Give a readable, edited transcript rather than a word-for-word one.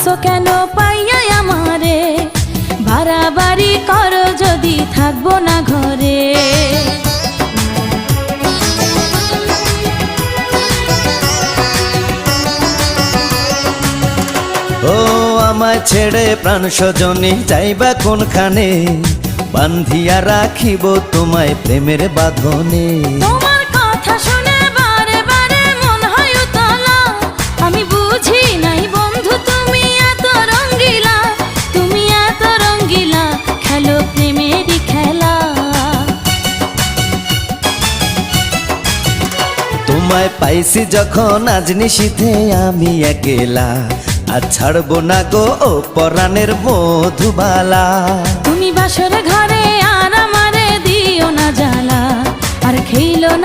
আসো কেন পাইয়া আমারে, বাড়াবাড়ি করো যদি থাকবো না ঘরে। ও আমায় ছেড়ে প্রাণ স্বজনে যাইবা কোনখানে, বান্ধিয়া রাখিব তোমায় প্রেমের বাঁধনে। তোমার কথা শুনে বারে বারে মন হয় উতলা, আমি বুঝি নাই বন্ধু তুমি এত রঙ্গিলা, তুমি এত রঙ্গিলা, খেলো প্রেমেরই খেলা। তোমায় পাইছি যখন আজ নিশীথে আমি একেলা, আর ছাড়বো না গো ও পরাণের মধুবালা। তুমি বাসর ঘরে আর আমারে দিও না জ্বালা, আর খেইলো না